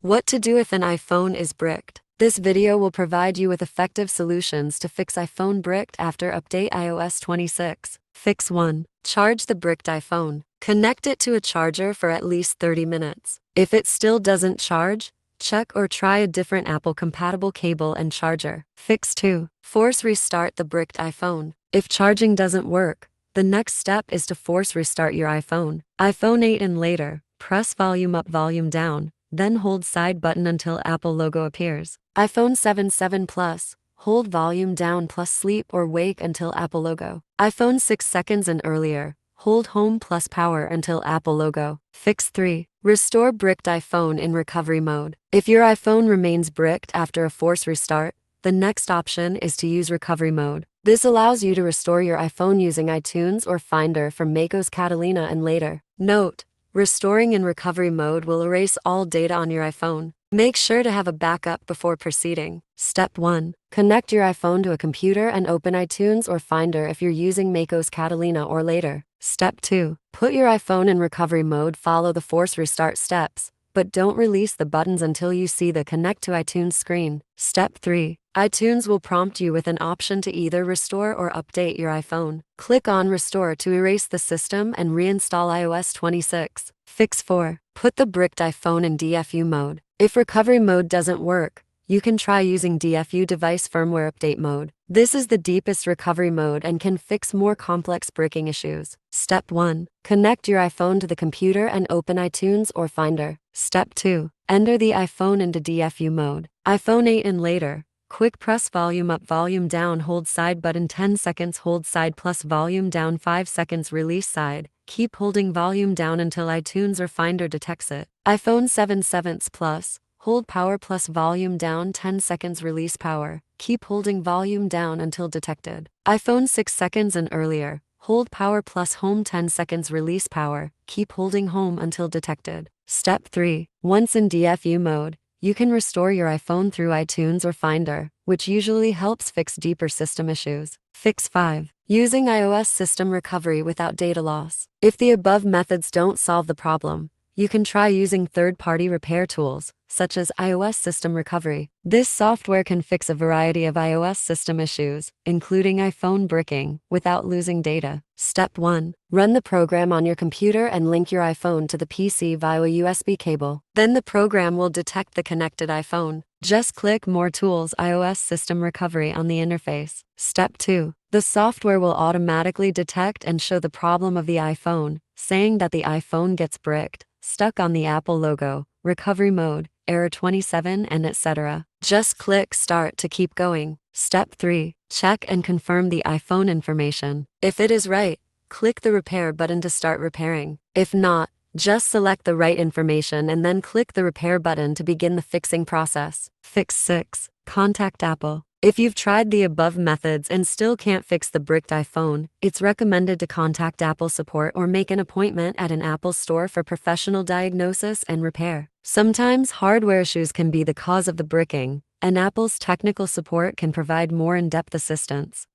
What to do if an iPhone is bricked. This video will provide you with effective solutions to fix iPhone bricked after update iOS 26. Fix 1. Charge the bricked iPhone. Connect it to a charger for at least 30 minutes. If it still doesn't charge, check or try a different Apple-compatible cable and charger. Fix 2. Force restart the bricked iPhone. If charging doesn't work, the next step is to force restart your iPhone. iPhone 8 and later, press volume up, volume down, then hold side button until Apple logo appears. iPhone 7 Plus, hold volume down plus sleep or wake until Apple logo. iPhone 6 seconds and earlier, hold home plus power until Apple logo. Fix 3. Restore bricked iPhone in recovery mode. If your iPhone remains bricked after a force restart, the next option is to use recovery mode. This allows you to restore your iPhone using iTunes or Finder from macOS Catalina and later. Note: restoring in recovery mode will erase all data on your iPhone. Make sure to have a backup before proceeding. Step 1. Connect your iPhone to a computer and open iTunes or Finder if you're using macOS Catalina or later. Step 2. Put your iPhone in recovery mode. Follow the force restart steps, but don't release the buttons until you see the Connect to iTunes screen. Step 3. iTunes will prompt you with an option to either restore or update your iPhone. Click on Restore to erase the system and reinstall iOS 26. Fix 4. Put the bricked iPhone in DFU mode. If recovery mode doesn't work, you can try using DFU device firmware update mode. This is the deepest recovery mode and can fix more complex bricking issues. Step 1. Connect your iPhone to the computer and open iTunes or Finder. Step 2. Enter the iPhone into DFU mode. iPhone 8 and later, quick press volume up, volume down, hold side button 10 seconds, hold side plus volume down 5 seconds, release side. Keep holding volume down until iTunes or Finder detects it. iPhone 7 Plus, hold power plus volume down 10 seconds, release power. Keep holding volume down until detected. iPhone 6 seconds and earlier, hold power plus home 10 seconds, release power. Keep holding home until detected. Step 3. Once in DFU mode, you can restore your iPhone through iTunes or Finder, which usually helps fix deeper system issues. Fix 5. Using iOS system recovery without data loss. If the above methods don't solve the problem, you can try using third-party repair tools, such as iOS System Recovery. This software can fix a variety of iOS system issues, including iPhone bricking, without losing data. Step 1. Run the program on your computer and link your iPhone to the PC via a USB cable. Then the program will detect the connected iPhone. Just click More Tools, iOS System Recovery on the interface. Step 2. The software will automatically detect and show the problem of the iPhone, saying that the iPhone gets bricked, stuck on the Apple logo, recovery mode, error 27, and etc. Just click Start to keep going. Step 3. Check and confirm the iPhone information. If it is right, click the Repair button to start repairing. If not, just select the right information and then click the Repair button to begin the fixing process. Fix 6. Contact Apple. If you've tried the above methods and still can't fix the bricked iPhone, it's recommended to contact Apple support or make an appointment at an Apple store for professional diagnosis and repair. Sometimes hardware issues can be the cause of the bricking, and Apple's technical support can provide more in-depth assistance.